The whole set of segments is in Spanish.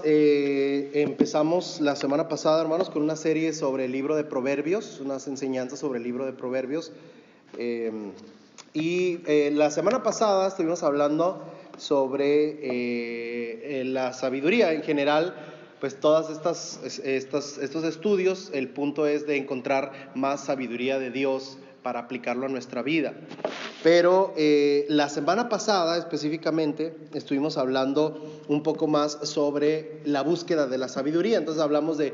Empezamos la semana pasada, hermanos, con una serie sobre el libro de Proverbios, unas enseñanzas sobre el libro de Proverbios. La semana pasada estuvimos hablando sobre la sabiduría en general. Pues todas estos estudios, el punto es de encontrar más sabiduría de Dios para aplicarlo a nuestra vida. Pero la semana pasada específicamente estuvimos hablando un poco más sobre la búsqueda de la sabiduría. Entonces hablamos de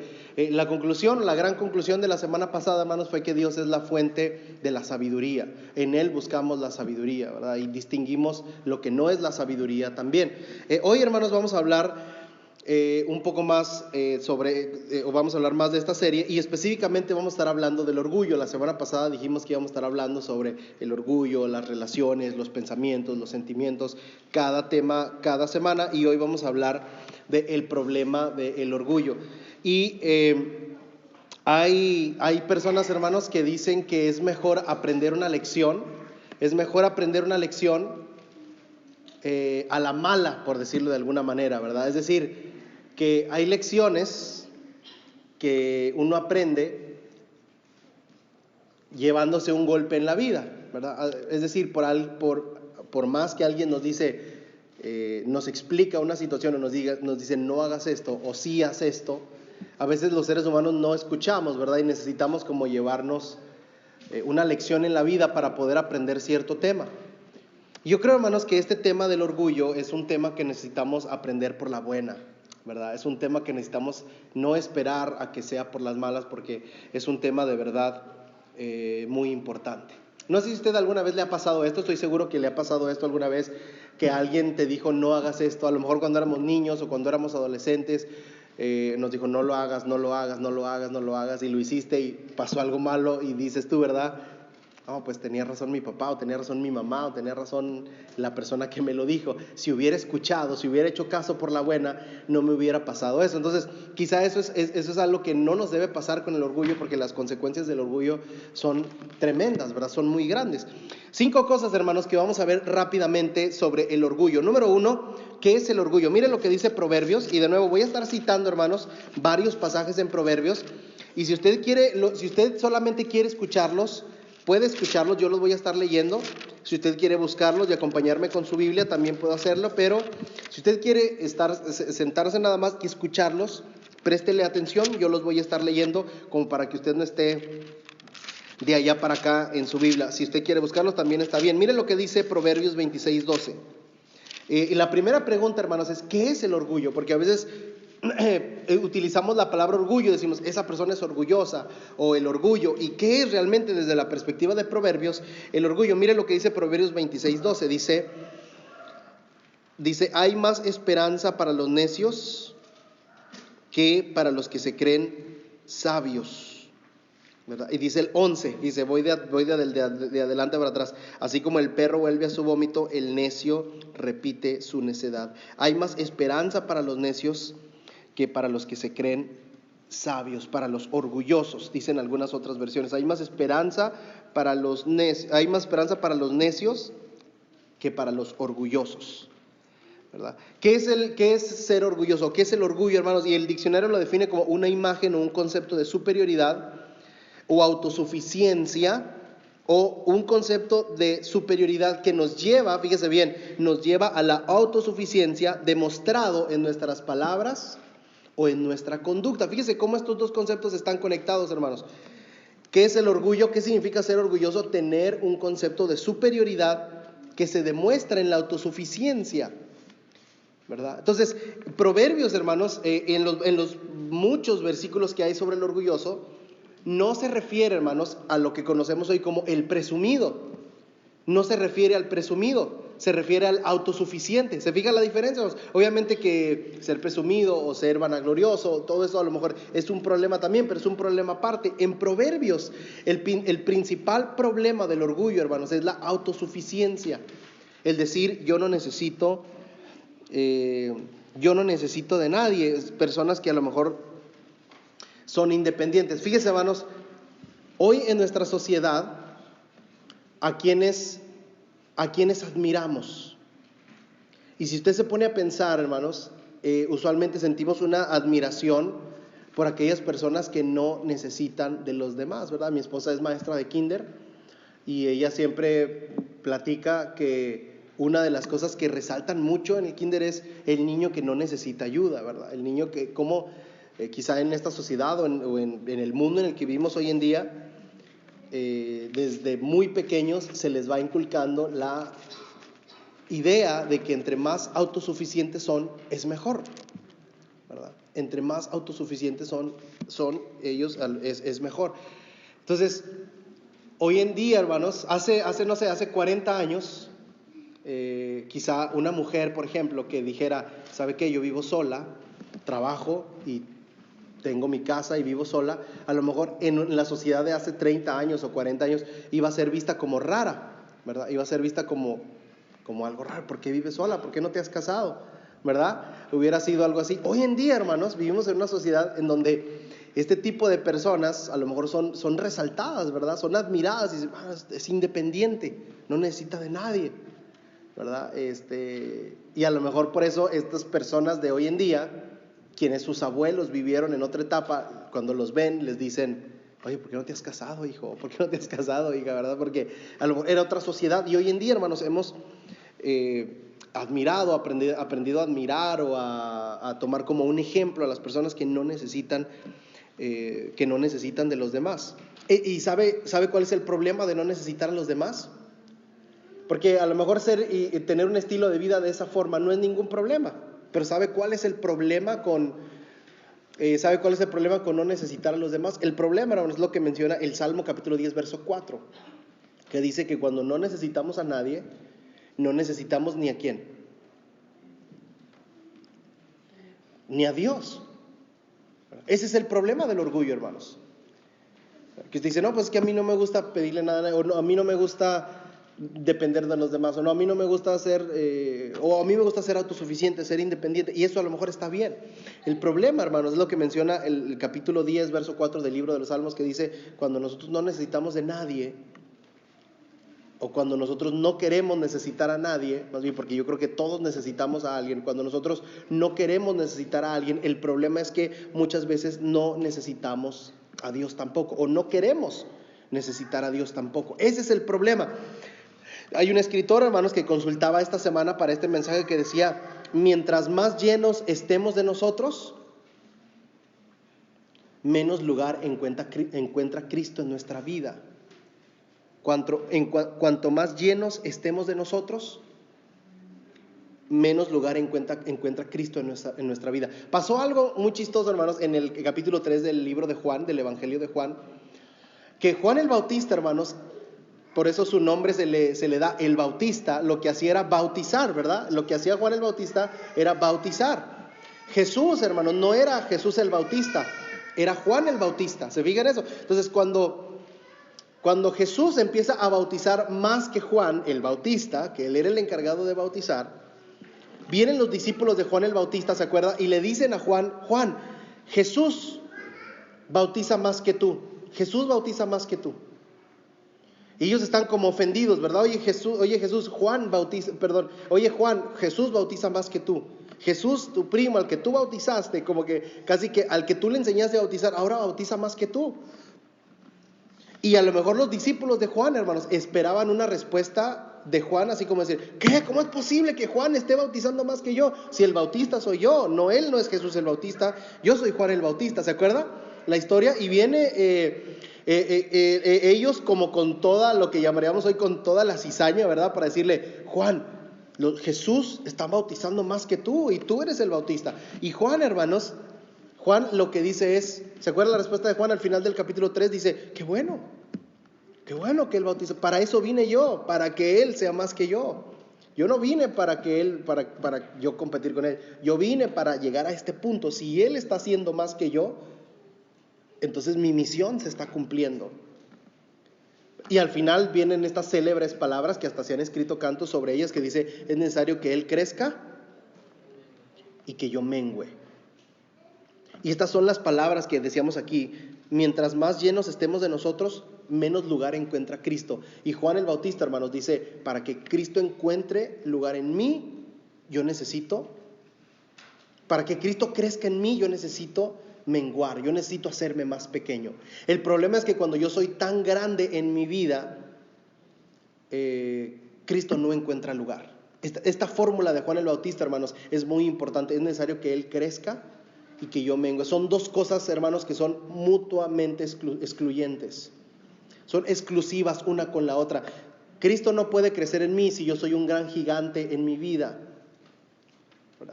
la conclusión, la gran conclusión de la semana pasada, hermanos, fue que Dios es la fuente de la sabiduría. En Él buscamos la sabiduría, ¿verdad? Y distinguimos lo que no es la sabiduría también. Hoy, hermanos, vamos a hablar un poco más vamos a hablar más de esta serie, y específicamente vamos a estar hablando del orgullo. La semana pasada dijimos que íbamos a estar hablando sobre el orgullo, las relaciones, los pensamientos, los sentimientos, cada tema cada semana, y hoy vamos a hablar del problema del orgullo. Y hay personas, hermanos, que dicen que es mejor aprender una lección a la mala, por decirlo de alguna manera, ¿verdad? Es decir, que hay lecciones que uno aprende llevándose un golpe en la vida, ¿verdad? Es decir, por más que alguien nos dice, nos explica una situación o nos dice no hagas esto o sí haz esto, a veces los seres humanos no escuchamos, ¿verdad? Y necesitamos como llevarnos una lección en la vida para poder aprender cierto tema. Yo creo, hermanos, que este tema del orgullo es un tema que necesitamos aprender por la buena, ¿verdad? Es un tema que necesitamos no esperar a que sea por las malas, porque es un tema de verdad muy importante. No sé si a usted alguna vez le ha pasado esto, estoy seguro que le ha pasado esto alguna vez, que alguien te dijo no hagas esto, a lo mejor cuando éramos niños o cuando éramos adolescentes, nos dijo no lo hagas, y lo hiciste y pasó algo malo y dices tú, ¿verdad? No, pues tenía razón mi papá, o tenía razón mi mamá, o tenía razón la persona que me lo dijo. Si hubiera escuchado, si hubiera hecho caso por la buena, no me hubiera pasado eso. Entonces, quizá eso es algo que no nos debe pasar con el orgullo, porque las consecuencias del orgullo son tremendas, ¿verdad? Son muy grandes. 5 cosas, hermanos, que vamos a ver rápidamente sobre el orgullo. Número 1, ¿qué es el orgullo? Miren lo que dice Proverbios, y de nuevo voy a estar citando, hermanos, varios pasajes en Proverbios, y si usted solamente quiere escucharlos, puede escucharlos, yo los voy a estar leyendo. Si usted quiere buscarlos y acompañarme con su Biblia, también puede hacerlo, pero si usted quiere sentarse nada más y escucharlos, préstele atención, yo los voy a estar leyendo como para que usted no esté de allá para acá en su Biblia. Si usted quiere buscarlos, también está bien. Mire lo que dice Proverbios 26:12. Y la primera pregunta, hermanos, es ¿qué es el orgullo? Porque a veces utilizamos la palabra orgullo, decimos esa persona es orgullosa, o el orgullo. ¿Y qué es realmente desde la perspectiva de Proverbios el orgullo? Mire lo que dice Proverbios 26:12. Dice hay más esperanza para los necios que para los que se creen sabios, ¿verdad? Y dice el 11, dice voy de adelante para atrás, así como el perro vuelve a su vómito, el necio repite su necedad. Hay más esperanza para los necios que para los que se creen sabios, para los orgullosos, dicen algunas otras versiones. Hay más esperanza para los necios que para los orgullosos, ¿verdad? ¿Qué es ser orgulloso? ¿Qué es el orgullo, hermanos? Y el diccionario lo define como una imagen o un concepto de superioridad o autosuficiencia, o un concepto de superioridad que nos lleva, fíjese bien, nos lleva a la autosuficiencia demostrado en nuestras palabras o en nuestra conducta. Fíjese cómo estos dos conceptos están conectados, hermanos. ¿Qué es el orgullo? ¿Qué significa ser orgulloso? Tener un concepto de superioridad que se demuestra en la autosuficiencia, ¿verdad? Entonces, Proverbios, hermanos, en los muchos versículos que hay sobre el orgulloso, no se refiere, hermanos, a lo que conocemos hoy como el presumido. No se refiere al presumido, se refiere al autosuficiente. ¿Se fija la diferencia? Obviamente que ser presumido o ser vanaglorioso, todo eso a lo mejor es un problema también, pero es un problema aparte. En Proverbios, el principal problema del orgullo, hermanos, es la autosuficiencia. El decir, yo no necesito de nadie. Personas que a lo mejor son independientes. Fíjese, hermanos, hoy en nuestra sociedad, ¿a quienes admiramos? Y si usted se pone a pensar, hermanos, usualmente sentimos una admiración por aquellas personas que no necesitan de los demás, ¿verdad? Mi esposa es maestra de kinder y ella siempre platica que una de las cosas que resaltan mucho en el kinder es el niño que no necesita ayuda, ¿verdad? El niño que, como quizá en esta sociedad o en el mundo en el que vivimos hoy en día, desde muy pequeños se les va inculcando la idea de que entre más autosuficientes son, es mejor, ¿verdad? Entre más autosuficientes son ellos, es mejor. Entonces, hoy en día, hermanos, hace 40 años, quizá una mujer, por ejemplo, que dijera, ¿sabe qué? Yo vivo sola, trabajo y tengo mi casa y vivo sola, a lo mejor en la sociedad de hace 30 años o 40 años iba a ser vista como rara, ¿verdad? Iba a ser vista como algo raro. ¿Por qué vives sola? ¿Por qué no te has casado? ¿Verdad? Hubiera sido algo así. Hoy en día, hermanos, vivimos en una sociedad en donde este tipo de personas a lo mejor son resaltadas, ¿verdad? Son admiradas y dicen, es independiente, no necesita de nadie, ¿verdad? Y a lo mejor por eso estas personas de hoy en día, quienes sus abuelos vivieron en otra etapa, cuando los ven les dicen, oye, ¿por qué no te has casado, hijo? ¿Por qué no te has casado, hija? ¿Verdad? Porque a lo mejor era otra sociedad. Y hoy en día, hermanos, hemos aprendido a admirar o a tomar como un ejemplo a las personas que no necesitan de los demás. ¿Y sabe cuál es el problema de no necesitar a los demás? Porque a lo mejor tener un estilo de vida de esa forma no es ningún problema, pero ¿sabe cuál es el problema con no necesitar a los demás? El problema, hermanos, es lo que menciona el Salmo capítulo 10, verso 4, que dice que cuando no necesitamos a nadie, no necesitamos ni a quién, ni a Dios. Ese es el problema del orgullo, hermanos. Que usted dice, no, pues es que a mí no me gusta pedirle nada, o no, a mí no me gusta depender de los demás, o no, a mí no me gusta o a mí me gusta ser autosuficiente, ser independiente, y eso a lo mejor está bien. El problema, hermanos, es lo que menciona el capítulo 10, verso 4 del libro de los Salmos, que dice, cuando nosotros no necesitamos de nadie, o cuando nosotros no queremos necesitar a nadie, más bien porque yo creo que todos necesitamos a alguien, cuando nosotros no queremos necesitar a alguien, el problema es que muchas veces no necesitamos a Dios tampoco, o no queremos necesitar a Dios tampoco. Ese es el problema. Hay un escritor, hermanos, que consultaba esta semana para este mensaje que decía, mientras más llenos estemos de nosotros, menos lugar encuentra Cristo en nuestra vida. Cuanto más llenos estemos de nosotros, menos lugar encuentra Cristo en nuestra vida. Pasó algo muy chistoso, hermanos, en el capítulo 3 del libro de Juan, del Evangelio de Juan, que Juan el Bautista, hermanos, por eso su nombre se le da el Bautista, lo que hacía era bautizar, ¿verdad? Lo que hacía Juan el Bautista era bautizar. Jesús, hermanos, no era Jesús el Bautista, era Juan el Bautista. ¿Se fijan eso? Entonces, cuando Jesús empieza a bautizar más que Juan el Bautista, que él era el encargado de bautizar, vienen los discípulos de Juan el Bautista, ¿se acuerda? Y le dicen a Juan, Jesús bautiza más que tú. Jesús bautiza más que tú. Y ellos están como ofendidos, ¿verdad? Juan, Jesús bautiza más que tú. Jesús, tu primo, al que tú bautizaste, como que casi que al que tú le enseñaste a bautizar, ahora bautiza más que tú. Y a lo mejor los discípulos de Juan, hermanos, esperaban una respuesta de Juan, así como decir, ¿qué? ¿Cómo es posible que Juan esté bautizando más que yo? Si el bautista soy yo, él no es Jesús el Bautista, yo soy Juan el Bautista, ¿se acuerda la historia? Y viene ellos como con toda, lo que llamaríamos hoy con toda la cizaña, ¿verdad? Para decirle, Juan, Jesús está bautizando más que tú y tú eres el Bautista. Y Juan, hermanos, Juan lo que dice es, ¿se acuerda la respuesta de Juan al final del capítulo 3? Dice, qué bueno que él bautiza, para eso vine yo, para que él sea más que yo. Yo no vine para yo competir con él, yo vine para llegar a este punto. Si él está haciendo más que yo, entonces mi misión se está cumpliendo. Y al final vienen estas célebres palabras que hasta se han escrito cantos sobre ellas, que dice, es necesario que él crezca y que yo mengüe. Y estas son las palabras que decíamos aquí, mientras más llenos estemos de nosotros, menos lugar encuentra Cristo. Y Juan el Bautista, hermanos, dice, para que Cristo encuentre lugar en mí, yo necesito Para que Cristo crezca en mí, yo necesito menguar, yo necesito hacerme más pequeño. El problema es que cuando yo soy tan grande en mi vida, Cristo no encuentra lugar. Esta fórmula de Juan el Bautista, hermanos, es muy importante. Es necesario que Él crezca y que yo mengue. Son dos cosas, hermanos, que son mutuamente excluyentes. Son exclusivas una con la otra. Cristo no puede crecer en mí si yo soy un gran gigante en mi vida.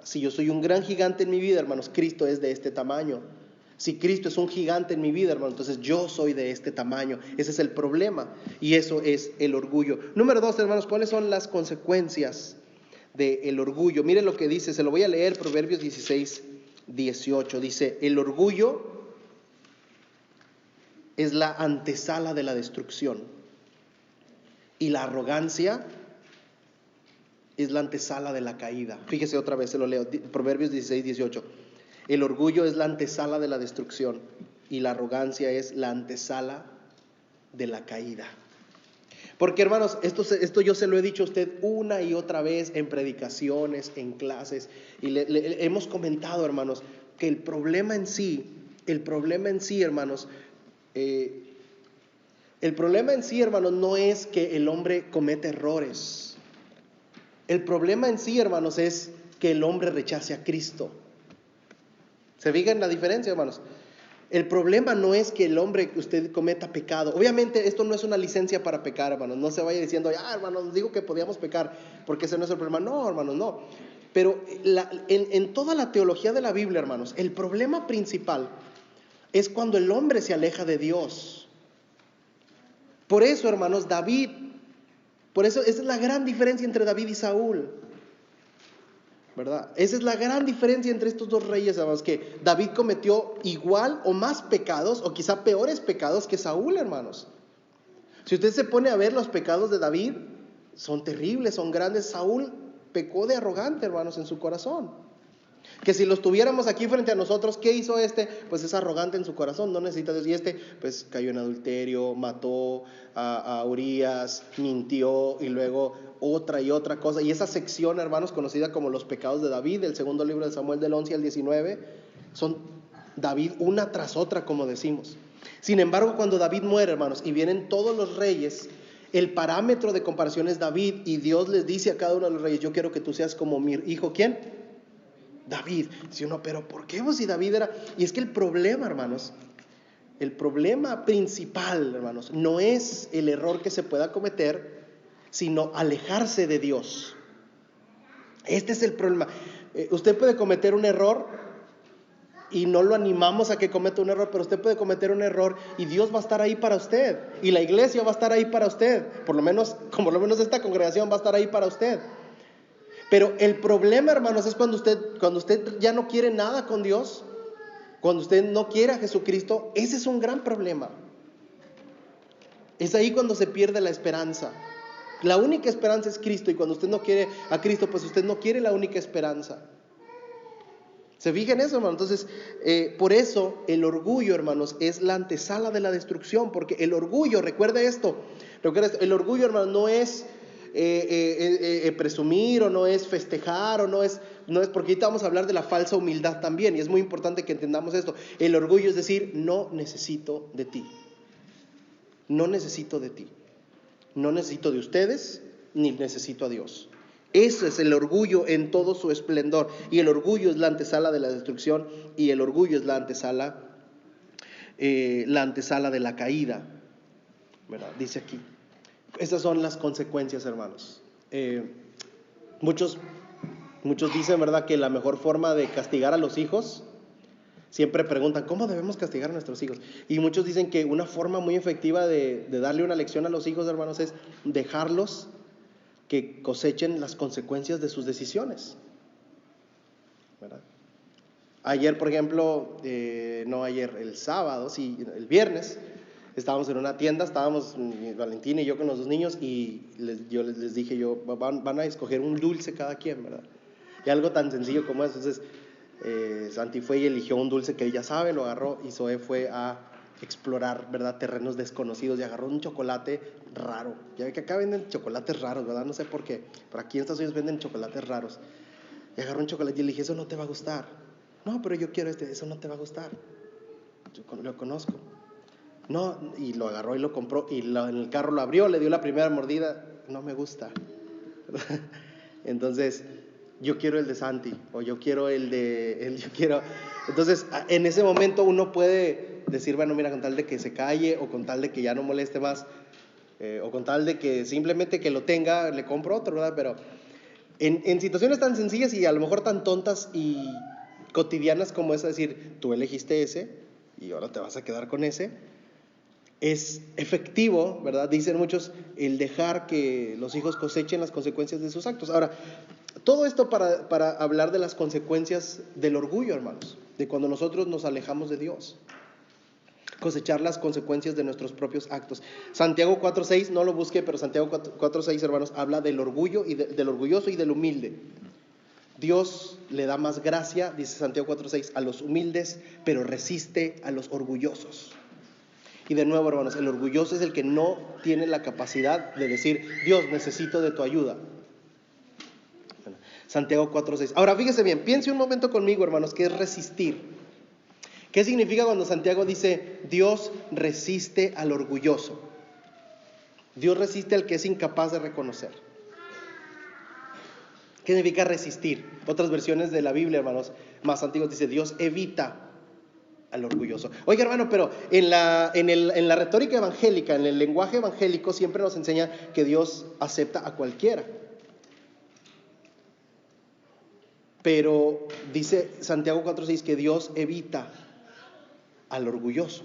Si yo soy un gran gigante en mi vida, hermanos, Cristo es de este tamaño. Si Cristo es un gigante en mi vida, hermanos, entonces yo soy de este tamaño. Ese es el problema y eso es el orgullo. Número 2, hermanos, ¿cuáles son las consecuencias del orgullo? Miren lo que dice, se lo voy a leer, Proverbios 16:18. Dice, el orgullo es la antesala de la destrucción y la arrogancia es la antesala de la caída. Fíjese otra vez, se lo leo, Proverbios 16:18. El orgullo es la antesala de la destrucción y la arrogancia es la antesala de la caída. Porque, hermanos, esto yo se lo he dicho a usted una y otra vez en predicaciones, en clases, y le hemos comentado, hermanos, que el problema en sí, hermanos, no es que el hombre cometa errores. El problema en sí, hermanos, es que el hombre rechace a Cristo. ¿Se fijan la diferencia, hermanos? El problema no es que el hombre, usted cometa pecado. Obviamente esto no es una licencia para pecar, hermanos. No se vaya diciendo, hermanos, digo que podíamos pecar, porque ese no es el problema. No, hermanos, no. Pero en toda la teología de la Biblia, hermanos, el problema principal es cuando el hombre se aleja de Dios. Por eso, hermanos, esa es la gran diferencia entre David y Saúl, ¿verdad? Esa es la gran diferencia entre estos dos reyes, hermanos, que David cometió igual o más pecados, o quizá peores pecados que Saúl, hermanos. Si usted se pone a ver los pecados de David, son terribles, son grandes. Saúl pecó de arrogante, hermanos, en su corazón. Que si los tuviéramos aquí frente a nosotros, ¿qué hizo este? Pues es arrogante en su corazón, no necesita Dios. Y este, pues cayó en adulterio, mató a Urías, mintió y luego otra y otra cosa. Y esa sección, hermanos, conocida como los pecados de David, el segundo libro de Samuel del 11 al 19, son David una tras otra, como decimos. Sin embargo, cuando David muere, hermanos, y vienen todos los reyes, el parámetro de comparación es David, y Dios les dice a cada uno de los reyes, yo quiero que tú seas como mi hijo, ¿quién? David. Dice uno, pero ¿por qué vos si David era? Y es que el problema, hermanos, el problema principal, hermanos, no es el error que se pueda cometer, sino alejarse de Dios. Este es el problema. Usted puede cometer un error y no lo animamos a que cometa un error, pero usted puede cometer un error y Dios va a estar ahí para usted, y la iglesia va a estar ahí para usted, por lo menos esta congregación va a estar ahí para usted. Pero el problema, hermanos, es cuando usted ya no quiere nada con Dios, cuando usted no quiere a Jesucristo. Ese es un gran problema. Es ahí cuando se pierde la esperanza. La única esperanza es Cristo, y cuando usted no quiere a Cristo, pues usted no quiere la única esperanza. ¿Se fijan en eso, hermanos? Entonces, por eso el orgullo, hermanos, es la antesala de la destrucción, porque el orgullo, recuerde esto, el orgullo, hermanos, no es presumir, o no es festejar, o no es porque ahorita vamos a hablar de la falsa humildad también, y es muy importante que entendamos esto. El orgullo es decir, no necesito de ti, no necesito de ti, no necesito de ustedes, ni necesito a Dios. Ese es el orgullo en todo su esplendor, y el orgullo es la antesala de la destrucción, y el orgullo es la antesala de la caída, ¿verdad? Dice aquí. Esas son las consecuencias, hermanos. Muchos dicen, ¿verdad?, que la mejor forma de castigar a los hijos, siempre preguntan, ¿cómo debemos castigar a nuestros hijos? Y muchos dicen que una forma muy efectiva de darle una lección a los hijos, hermanos, es dejarlos que cosechen las consecuencias de sus decisiones, ¿verdad? Ayer, por ejemplo, el sábado, sí, el viernes, estábamos en una tienda, Valentina y yo con los dos niños, y yo les dije, van a escoger un dulce cada quien, ¿verdad? Y algo tan sencillo como eso. Entonces, Santi fue y eligió un dulce que ella sabe, lo agarró, y Zoe fue a explorar, ¿verdad?, terrenos desconocidos, y agarró un chocolate raro. Ya ve que acá venden chocolates raros, ¿verdad? No sé por qué, pero aquí en Estados Unidos venden chocolates raros. Y agarró un chocolate y le dije, eso no te va a gustar. No, pero yo quiero eso no te va a gustar. Yo lo conozco. No, y lo agarró y lo compró y en el carro lo abrió, le dio la primera mordida, no me gusta. Entonces, yo quiero el de Santi, o yo quiero yo quiero. Entonces, en ese momento uno puede decir, bueno, mira, con tal de que se calle, o con tal de que ya no moleste más, o con tal de que simplemente que lo tenga, le compro otro, ¿verdad? Pero en situaciones tan sencillas y a lo mejor tan tontas y cotidianas como esa, decir, tú elegiste ese y ahora te vas a quedar con ese, es efectivo, ¿verdad? Dicen muchos, el dejar que los hijos cosechen las consecuencias de sus actos. Ahora, todo esto para hablar de las consecuencias del orgullo, hermanos, de cuando nosotros nos alejamos de Dios, cosechar las consecuencias de nuestros propios actos. Santiago 4:6, no lo busqué, pero Santiago 4:6, hermanos, habla del orgullo y del orgulloso y del humilde. Dios le da más gracia, dice Santiago 4:6, a los humildes, pero resiste a los orgullosos. Y de nuevo, hermanos, el orgulloso es el que no tiene la capacidad de decir, Dios, necesito de tu ayuda. Santiago 4:6. Ahora, fíjese bien, piense un momento conmigo, hermanos, ¿qué es resistir? ¿Qué significa cuando Santiago dice, Dios resiste al orgulloso? Dios resiste al que es incapaz de reconocer. ¿Qué significa resistir? Otras versiones de la Biblia, hermanos, más antiguas, dice, Dios evita al orgulloso. Oiga, hermano, pero en la retórica evangélica, en el lenguaje evangélico, siempre nos enseña que Dios acepta a cualquiera. Pero dice Santiago 4:6 que Dios evita al orgulloso.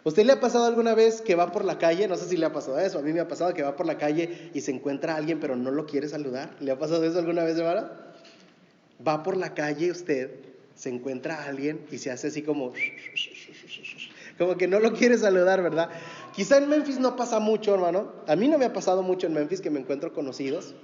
¿Usted le ha pasado alguna vez que va por la calle? No sé si le ha pasado eso. A mí me ha pasado que va por la calle y se encuentra a alguien pero no lo quiere saludar. ¿Le ha pasado eso alguna vez, hermano? Va por la calle usted, se encuentra a alguien y se hace así como que no lo quiere saludar, ¿verdad? Quizá en Memphis no pasa mucho, hermano. A mí no me ha pasado mucho en Memphis que me encuentro conocidos.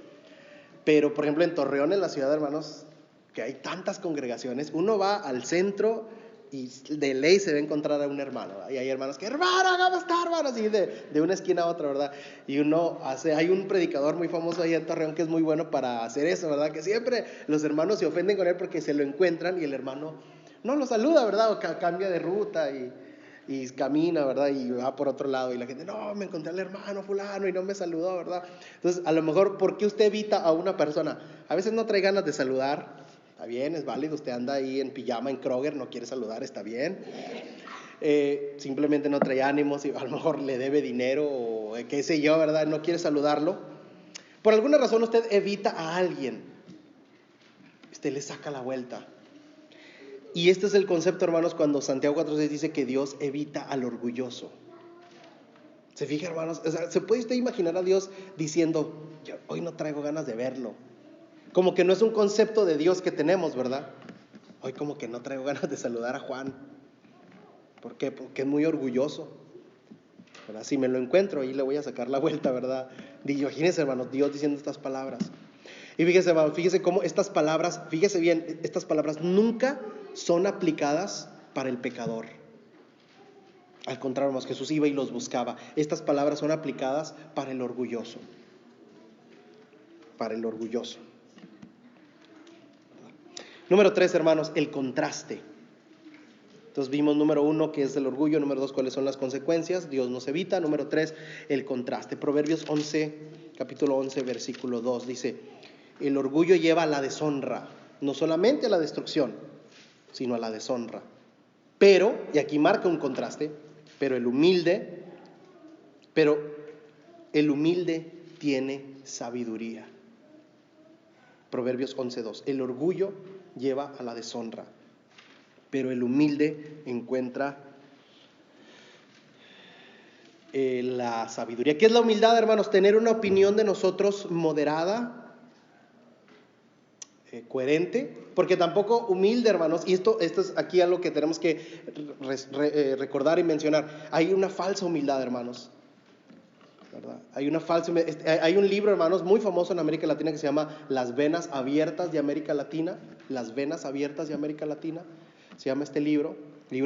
Pero, por ejemplo, en Torreón, en la ciudad, hermanos, que hay tantas congregaciones, uno va al centro y de ley se va a encontrar a un hermano, ¿verdad? Y hay hermanos que, hermano, ¿cómo está, hermano? Así de una esquina a otra, ¿verdad? Y hay un predicador muy famoso ahí en Torreón que es muy bueno para hacer eso, ¿verdad? Que siempre los hermanos se ofenden con él porque se lo encuentran y el hermano no lo saluda, ¿verdad? O cambia de ruta y camina, ¿verdad? Y va por otro lado y la gente, no, me encontré al hermano fulano y no me saludó, ¿verdad? Entonces, a lo mejor, ¿por qué usted evita a una persona? A veces no trae ganas de saludar, está bien, es válido, usted anda ahí en pijama en Kroger, no quiere saludar, está bien. Simplemente no trae ánimos y a lo mejor le debe dinero o qué sé yo, ¿verdad? No quiere saludarlo. Por alguna razón usted evita a alguien, usted le saca la vuelta. Y este es el concepto, hermanos, cuando Santiago 4:6 dice que Dios evita al orgulloso. ¿Se fija, hermanos? O sea, ¿se puede usted imaginar a Dios diciendo, yo hoy no traigo ganas de verlo? Como que no es un concepto de Dios que tenemos, ¿verdad? Hoy como que no traigo ganas de saludar a Juan. ¿Por qué? Porque es muy orgulloso, ¿verdad? Si me lo encuentro, ahí le voy a sacar la vuelta, ¿verdad? Imagínense, hermanos, Dios diciendo estas palabras. Y fíjese, hermanos, fíjese cómo estas palabras, fíjese bien, estas palabras nunca son aplicadas para el pecador. Al contrario, hermanos, Jesús iba y los buscaba. Estas palabras son aplicadas para el orgulloso. Para el orgulloso. Número 3, hermanos, el contraste. Entonces vimos número 1, que es el orgullo. Número 2, cuáles son las consecuencias. Dios nos evita. Número 3, el contraste. Proverbios 11, capítulo 11, versículo 2, dice, el orgullo lleva a la deshonra, no solamente a la destrucción, sino a la deshonra. Pero, y aquí marca un contraste, pero el humilde tiene sabiduría. Proverbios 11:2. El orgullo lleva a la deshonra, pero el humilde encuentra la sabiduría. ¿Qué es la humildad, hermanos? Tener una opinión de nosotros moderada, coherente, porque tampoco humilde, hermanos, y esto es aquí algo que tenemos que recordar y mencionar. Hay una falsa humildad, hermanos, ¿verdad? Hay un libro, hermanos, muy famoso en América Latina que se llama Las Venas Abiertas de América Latina. Las Venas Abiertas de América Latina se llama este libro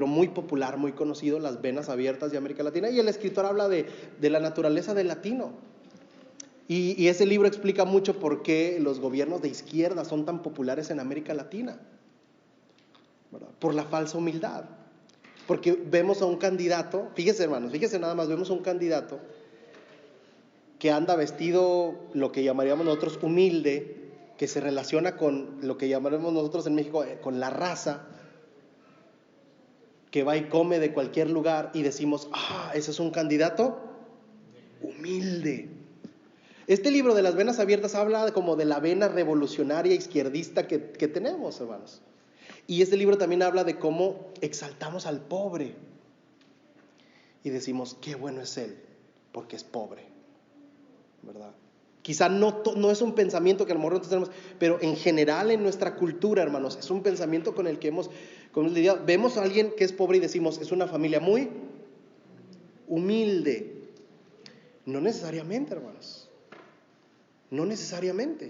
muy popular, muy conocido, Las Venas Abiertas de América Latina, y el escritor habla de la naturaleza del latino. Y ese libro explica mucho por qué los gobiernos de izquierda son tan populares en América Latina. ¿verdad? Por la falsa humildad. Porque vemos a un candidato, fíjese hermanos, fíjese nada más, vemos a un candidato que anda vestido, lo que llamaríamos nosotros humilde, que se relaciona con lo que llamaremos nosotros en México, con la raza, que va y come de cualquier lugar y decimos, ese es un candidato humilde. Este libro de las venas abiertas habla como de la vena revolucionaria izquierdista que tenemos, hermanos. Y este libro también habla de cómo exaltamos al pobre y decimos, qué bueno es él, porque es pobre, ¿verdad? Quizá no es un pensamiento que a lo mejor nosotros tenemos, pero en general en nuestra cultura, hermanos, es un pensamiento con el que vemos a alguien que es pobre y decimos, es una familia muy humilde. No necesariamente, hermanos, no necesariamente.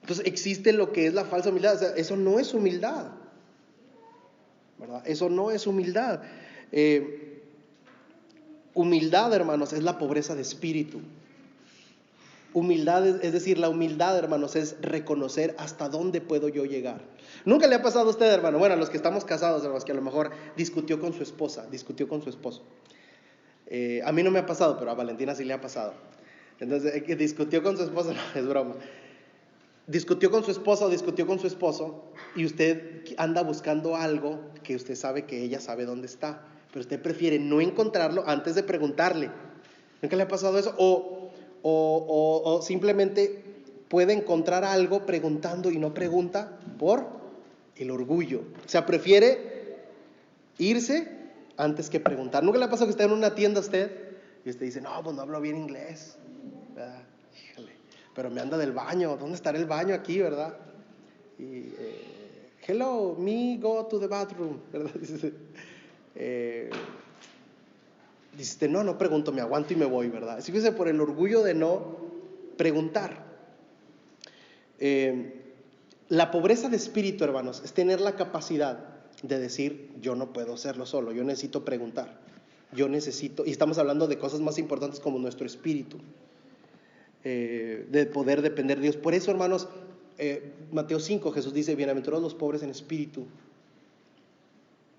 Entonces existe lo que es la falsa humildad, o sea, eso no es humildad, ¿verdad? Eso no es humildad. Humildad, hermanos, es la pobreza de espíritu. Humildad, es decir, la humildad, hermanos, es reconocer hasta dónde puedo yo llegar. ¿Nunca le ha pasado a usted, hermano? Bueno, a los que estamos casados, hermanos, que a lo mejor discutió con su esposo. A mí no me ha pasado, pero a Valentina sí le ha pasado. Entonces, que discutió con su esposa, no, es broma. Discutió con su esposa o discutió con su esposo y usted anda buscando algo que usted sabe que ella sabe dónde está, pero usted prefiere no encontrarlo antes de preguntarle. ¿Nunca le ha pasado eso? O simplemente puede encontrar algo preguntando y no pregunta por el orgullo. O sea, prefiere irse antes que preguntar. ¿Nunca le ha pasado que está en una tienda usted y usted dice, no, pues no hablo bien inglés, ¿verdad? Híjole, pero me anda del baño, ¿dónde estará el baño aquí, verdad? Y, hello, me go to the bathroom, ¿verdad? Dice, no pregunto, me aguanto y me voy, ¿verdad? Así que por el orgullo de no preguntar. La pobreza de espíritu, hermanos, es tener la capacidad de decir, yo no puedo hacerlo solo, yo necesito preguntar, y estamos hablando de cosas más importantes como nuestro espíritu, de poder depender de Dios. Por eso, hermanos, Mateo 5, Jesús dice, bienaventurados los pobres en espíritu.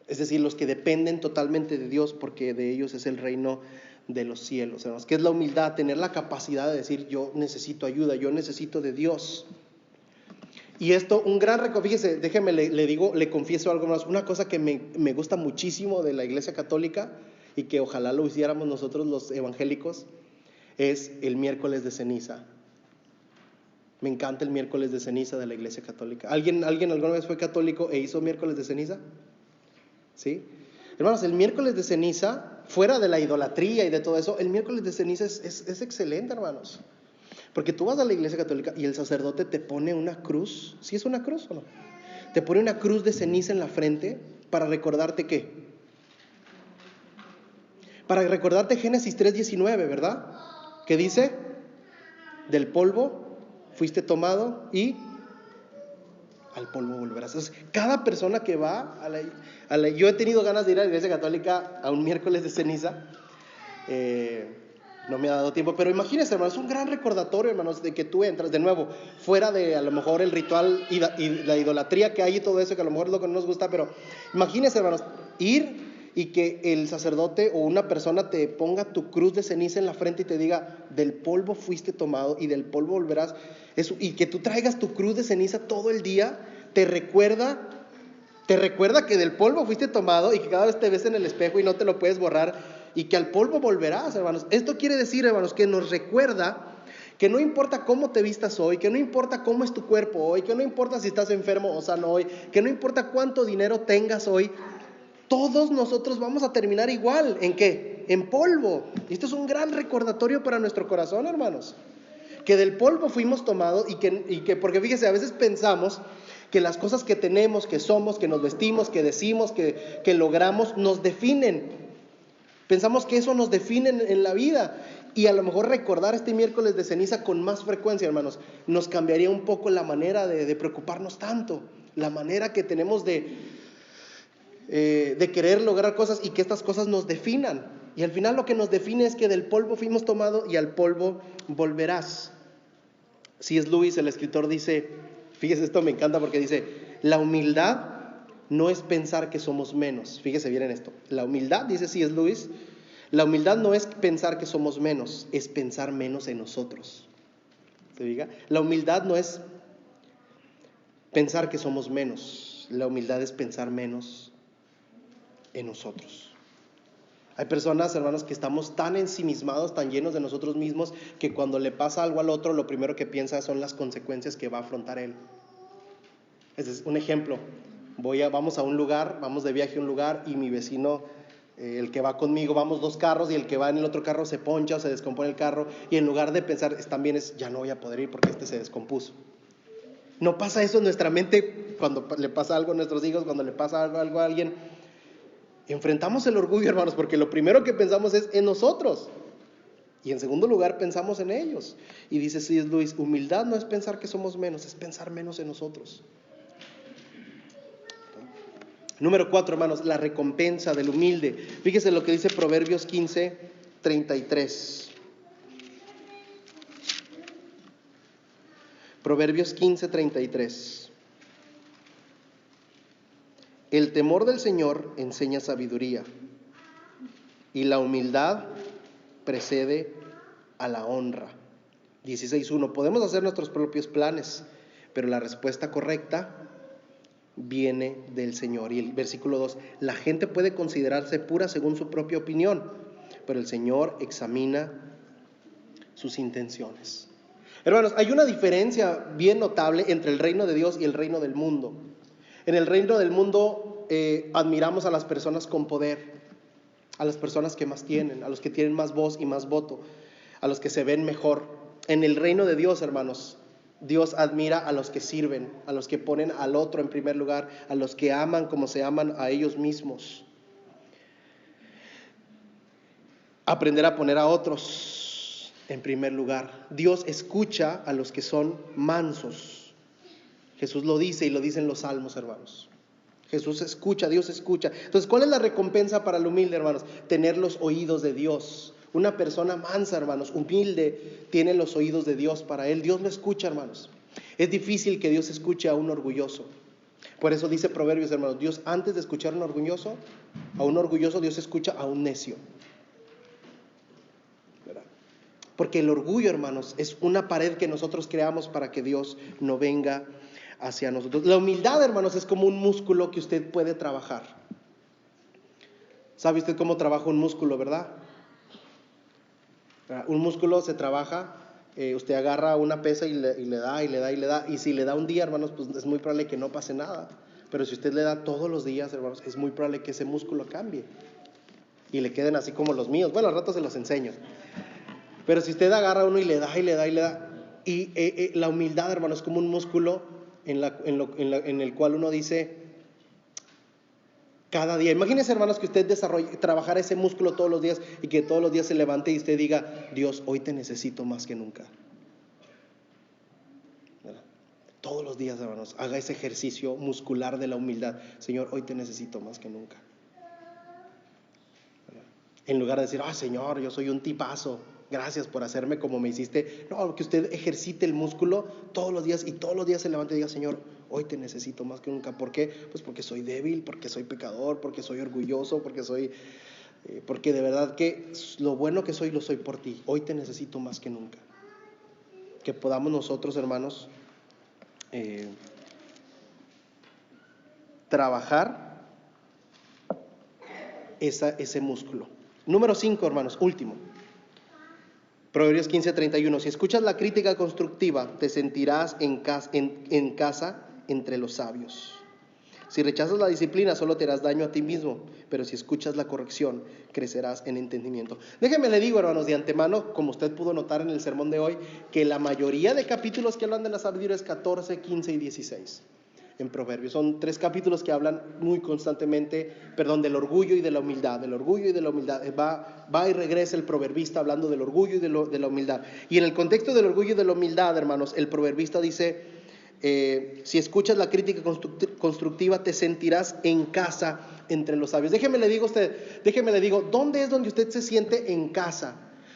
Es decir, los que dependen totalmente de Dios, porque de ellos es el reino de los cielos, hermanos. ¿Qué es la humildad? Tener la capacidad de decir, yo necesito ayuda, yo necesito de Dios. Y esto, fíjese, déjeme, le confieso algo más. Una cosa que me gusta muchísimo de la Iglesia Católica y que ojalá lo hiciéramos nosotros los evangélicos, es el miércoles de ceniza. Me encanta el miércoles de ceniza de la Iglesia Católica. ¿Alguien alguna vez fue católico e hizo miércoles de ceniza? ¿Sí? Hermanos, el miércoles de ceniza, fuera de la idolatría y de todo eso, el miércoles de ceniza es excelente, hermanos. Porque tú vas a la Iglesia Católica y el sacerdote te pone una cruz. ¿Sí es una cruz o no? Te pone una cruz de ceniza en la frente para recordarte ¿qué? Para recordarte Génesis 3:19, ¿verdad? ¿Qué dice? Del polvo fuiste tomado y al polvo volverás. Entonces, cada persona que va yo he tenido ganas de ir a la Iglesia Católica a un miércoles de ceniza. No me ha dado tiempo, pero imagínense, hermanos, es un gran recordatorio, hermanos, de que tú entras de nuevo, fuera de a lo mejor el ritual y la idolatría que hay y todo eso, que a lo mejor es lo que no nos gusta, pero imagínense, hermanos, ir y que el sacerdote o una persona te ponga tu cruz de ceniza en la frente y te diga, del polvo fuiste tomado y del polvo volverás, y que tú traigas tu cruz de ceniza todo el día, te recuerda que del polvo fuiste tomado y que cada vez te ves en el espejo y no te lo puedes borrar, y que al polvo volverás, hermanos. Esto quiere decir, hermanos, que nos recuerda que no importa cómo te vistas hoy, que no importa cómo es tu cuerpo hoy, que no importa si estás enfermo o sano hoy, que no importa cuánto dinero tengas hoy, todos nosotros vamos a terminar igual. ¿En qué? En polvo. Y esto es un gran recordatorio para nuestro corazón, hermanos, que del polvo fuimos tomados y que porque fíjese, a veces pensamos que las cosas que tenemos, que somos, que nos vestimos, que decimos, que logramos, nos definen. Pensamos que eso nos define en la vida, y a lo mejor recordar este miércoles de ceniza con más frecuencia, hermanos, nos cambiaría un poco la manera de preocuparnos tanto, la manera que tenemos de querer lograr cosas y que estas cosas nos definan. Y al final lo que nos define es que del polvo fuimos tomados y al polvo volverás. C.S. Lewis, el escritor, dice, fíjese, esto me encanta porque dice, la humildad no es pensar que somos menos. Fíjese bien en esto. La humildad, dice C.S. Lewis, la humildad no es pensar que somos menos, es pensar menos en nosotros. ¿Se diga? La humildad no es pensar que somos menos, la humildad es pensar menos en nosotros. Hay personas, hermanos, que estamos tan ensimismados, tan llenos de nosotros mismos, que cuando le pasa algo al otro, lo primero que piensa son las consecuencias que va a afrontar él. Ese es un ejemplo. Vamos a un lugar, vamos de viaje a un lugar y mi vecino, el que va conmigo, vamos 2 carros y el que va en el otro carro se poncha o se descompone el carro, y en lugar de pensar, ya no voy a poder ir porque este se descompuso. No pasa eso en nuestra mente cuando le pasa algo a nuestros hijos, cuando le pasa algo a alguien. Enfrentamos el orgullo, hermanos, porque lo primero que pensamos es en nosotros. Y en segundo lugar pensamos en ellos. Y dice C.S. Lewis, humildad no es pensar que somos menos, es pensar menos en nosotros. Número 4, hermanos, la recompensa del humilde. Fíjese lo que dice Proverbios 15:33. Proverbios 15:33. El temor del Señor enseña sabiduría, y la humildad precede a la honra. 16:1. Podemos hacer nuestros propios planes, pero la respuesta correcta viene del Señor. Y el versículo 2, la gente puede considerarse pura según su propia opinión, pero el Señor examina sus intenciones. Hermanos, hay una diferencia bien notable entre el reino de Dios y el reino del mundo. En el reino del mundo admiramos a las personas con poder, a las personas que más tienen, a los que tienen más voz y más voto, a los que se ven mejor. En el reino de Dios, hermanos, Dios admira a los que sirven, a los que ponen al otro en primer lugar, a los que aman como se aman a ellos mismos. Aprender a poner a otros en primer lugar. Dios escucha a los que son mansos. Jesús lo dice y lo dicen los salmos, hermanos. Jesús escucha, Dios escucha. Entonces, ¿cuál es la recompensa para el humilde, hermanos? Tener los oídos de Dios. Una persona mansa, hermanos, humilde, tiene los oídos de Dios para él. Dios lo escucha, hermanos. Es difícil que Dios escuche a un orgulloso. Por eso dice Proverbios, hermanos, Dios antes de escuchar a un orgulloso Dios escucha a un necio. ¿Verdad? Porque el orgullo, hermanos, es una pared que nosotros creamos para que Dios no venga hacia nosotros. La humildad, hermanos, es como un músculo que usted puede trabajar. ¿Sabe usted cómo trabaja un músculo, verdad? Un músculo se trabaja, usted agarra una pesa y le da, y si le da un día, hermanos, pues es muy probable que no pase nada. Pero si usted le da todos los días, hermanos, es muy probable que ese músculo cambie y le queden así como los míos. Bueno, al rato se los enseño. Pero si usted agarra uno y le da, y la humildad, hermanos, es como un músculo en el cual uno dice cada día. Imagínese, hermanos, que usted trabajara ese músculo todos los días y que todos los días se levante y usted diga, Dios, hoy te necesito más que nunca. ¿Verdad? Todos los días, hermanos, haga ese ejercicio muscular de la humildad. Señor, hoy te necesito más que nunca. ¿Verdad? En lugar de decir, Señor, yo soy un tipazo, gracias por hacerme como me hiciste. No, que usted ejercite el músculo todos los días y todos los días se levante y diga, Señor, hoy te necesito más que nunca. ¿Por qué? Pues porque soy débil, porque soy pecador, porque soy orgulloso, porque de verdad que lo bueno que soy lo soy por ti. Hoy te necesito más que nunca. Que podamos nosotros, hermanos, trabajar ese músculo. Número 5, hermanos, último. Proverbios 15:31. Si escuchas la crítica constructiva, te sentirás en casa entre los sabios. Si rechazas la disciplina, solo te harás daño a ti mismo, pero si escuchas la corrección, crecerás en entendimiento. Déjeme le digo, hermanos, de antemano, como usted pudo notar en el sermón de hoy, que la mayoría de capítulos que hablan de la sabiduría es 14, 15 y 16 en Proverbios. Son 3 capítulos que hablan muy constantemente, del orgullo y de la humildad, del orgullo y de la humildad. Va y regresa el proverbista hablando del orgullo y de la humildad. Y en el contexto del orgullo y de la humildad, hermanos, el proverbista dice, si escuchas la crítica constructiva, te sentirás en casa entre los sabios. Déjeme le digo, ¿dónde es donde usted se siente en casa?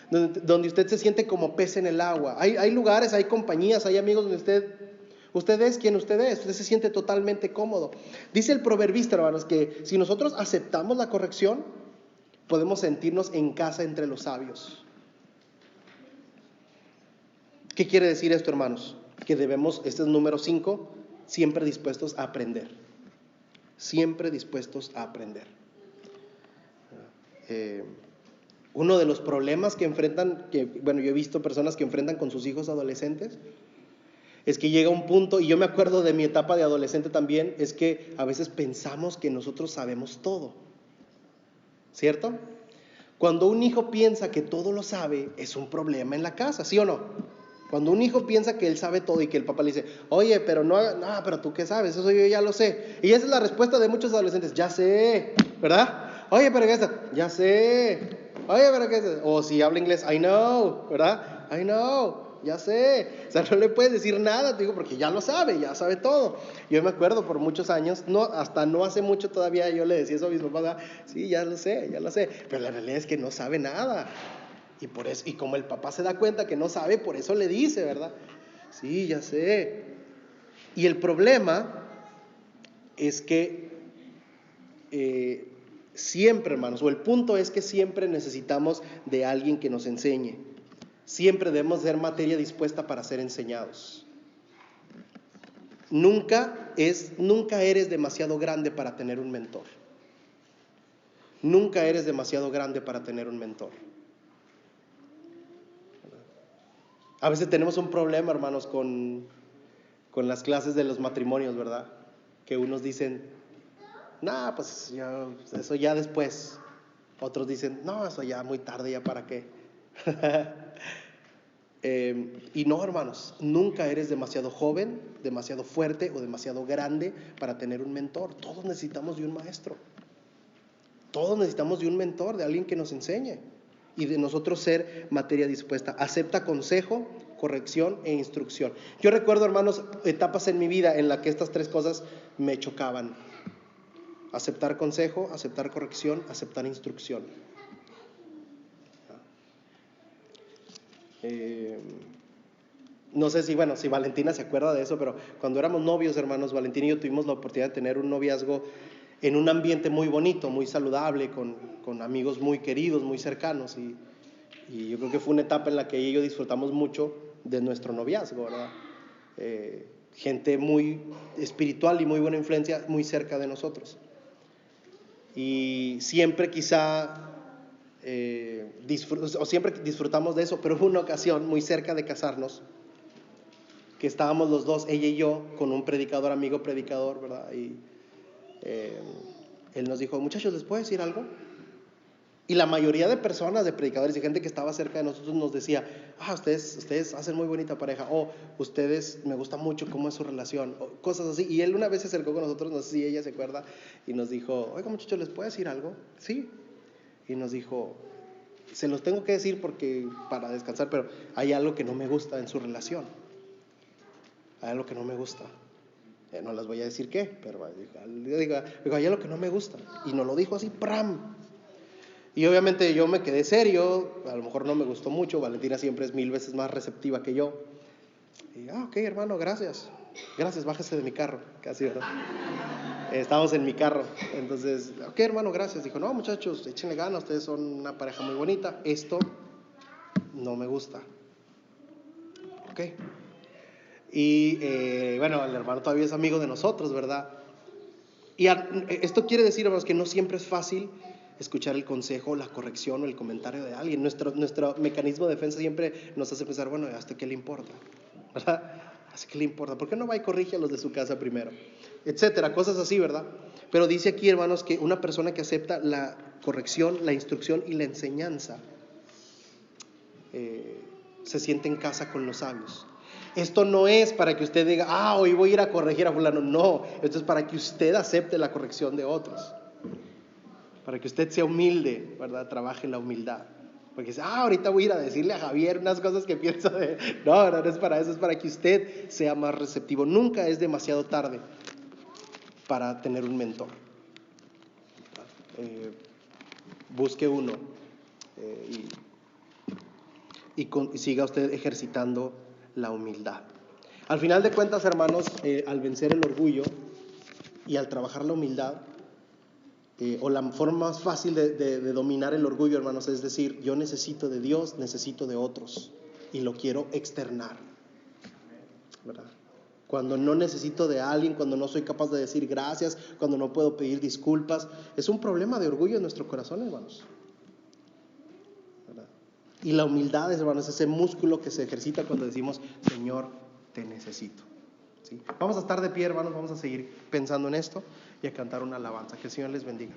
Donde usted se siente como pez en el agua. Hay lugares, hay compañías, hay amigos donde usted Usted es quien usted es, usted se siente totalmente cómodo. Dice el proverbista, hermanos, que si nosotros aceptamos la corrección, podemos sentirnos en casa entre los sabios. ¿Qué quiere decir esto, hermanos? Que debemos, este es número 5, siempre dispuestos a aprender. Siempre dispuestos a aprender. Uno de los problemas que enfrentan, yo he visto personas que enfrentan con sus hijos adolescentes, es que llega un punto, y yo me acuerdo de mi etapa de adolescente también, es que a veces pensamos que nosotros sabemos todo, ¿cierto? Cuando un hijo piensa que todo lo sabe, es un problema en la casa, ¿sí o no? Cuando un hijo piensa que él sabe todo y que el papá le dice, oye, pero no, pero tú qué sabes, eso yo ya lo sé. Y esa es la respuesta de muchos adolescentes, ya sé, ¿verdad? Oye, pero qué es esto, ya sé. Oye, pero qué es esto. O si habla inglés, I know, ¿verdad? I know, ya sé. O sea, no le puedes decir nada, te digo, porque ya lo sabe, ya sabe todo. Yo me acuerdo por muchos años, hasta no hace mucho todavía, yo le decía eso a mis papás, sí, ya lo sé. Pero la realidad es que no sabe nada. Y por eso, y como el papá se da cuenta que no sabe, por eso le dice, ¿verdad? Sí, ya sé. Y el problema es que siempre, hermanos, o el punto es que siempre necesitamos de alguien que nos enseñe. Siempre debemos ser materia dispuesta para ser enseñados. Nunca eres demasiado grande para tener un mentor. Nunca eres demasiado grande para tener un mentor. A veces tenemos un problema, hermanos, con las clases de los matrimonios, ¿verdad? Que unos dicen, pues eso ya después. Otros dicen, no, eso ya muy tarde, ya para qué. Y no, hermanos, nunca eres demasiado joven, demasiado fuerte o demasiado grande para tener un mentor. Todos necesitamos de un maestro. Todos necesitamos de un mentor, de alguien que nos enseñe. Y de nosotros ser materia dispuesta. Acepta consejo, corrección e instrucción. Yo recuerdo, hermanos, etapas en mi vida en las que estas tres cosas me chocaban. Aceptar consejo, aceptar corrección, aceptar instrucción. No sé si Valentina se acuerda de eso, pero cuando éramos novios, hermanos, Valentina y yo tuvimos la oportunidad de tener un noviazgo en un ambiente muy bonito, muy saludable, con amigos muy queridos, muy cercanos, y yo creo que fue una etapa en la que ella y yo disfrutamos mucho de nuestro noviazgo, ¿verdad? Gente muy espiritual y muy buena influencia muy cerca de nosotros. Y siempre siempre disfrutamos de eso, pero hubo una ocasión muy cerca de casarnos, que estábamos los dos, ella y yo, con un amigo predicador, ¿verdad? Y él nos dijo, muchachos, ¿les puedo decir algo? Y la mayoría de personas, de predicadores y gente que estaba cerca de nosotros nos decía, ustedes hacen muy bonita pareja, ustedes, me gusta mucho cómo es su relación, o cosas así. Y él una vez se acercó con nosotros, no sé si ella se acuerda, y nos dijo, oiga, muchachos, ¿les puedo decir algo? Sí. Y nos dijo, se los tengo que decir para descansar, pero hay algo que no me gusta en su relación. Hay algo que no me gusta. No les voy a decir qué, pero digo, hay algo que no me gusta. Y nos lo dijo así, ¡pram! Y obviamente yo me quedé serio, a lo mejor no me gustó mucho, Valentina siempre es 1000 veces más receptiva que yo. Y, ok, hermano, gracias, bájese de mi carro, casi, ¿verdad? Estábamos en mi carro, entonces, ok, hermano, gracias. Dijo, no, muchachos, échenle ganas, ustedes son una pareja muy bonita, esto no me gusta. Ok. Y el hermano todavía es amigo de nosotros, ¿verdad? Y esto quiere decir, hermanos, que no siempre es fácil escuchar el consejo, la corrección o el comentario de alguien. Nuestro mecanismo de defensa siempre nos hace pensar, ¿hasta qué le importa? ¿Verdad? ¿Hasta qué le importa? ¿Por qué no va y corrige a los de su casa primero? Etcétera, cosas así, ¿verdad? Pero dice aquí, hermanos, que una persona que acepta la corrección, la instrucción y la enseñanza se siente en casa con los sabios. Esto no es para que usted diga, hoy voy a ir a corregir a fulano. No, esto es para que usted acepte la corrección de otros. Para que usted sea humilde, ¿verdad? Trabaje la humildad. Porque dice, ahorita voy a ir a decirle a Javier unas cosas que pienso de... No es para eso, es para que usted sea más receptivo. Nunca es demasiado tarde para tener un mentor. Busque uno y siga usted ejercitando la humildad. Al final de cuentas, hermanos, al vencer el orgullo y al trabajar la humildad, o la forma más fácil de dominar el orgullo, hermanos, es decir, yo necesito de Dios, necesito de otros y lo quiero externar, ¿verdad? Cuando no necesito de alguien, cuando no soy capaz de decir gracias, cuando no puedo pedir disculpas, es un problema de orgullo en nuestro corazón, hermanos, ¿verdad? Y la humildad, hermanos, es ese músculo que se ejercita cuando decimos, Señor, te necesito. ¿Sí? Vamos a estar de pie, hermanos, vamos a seguir pensando en esto y a cantar una alabanza. Que el Señor les bendiga.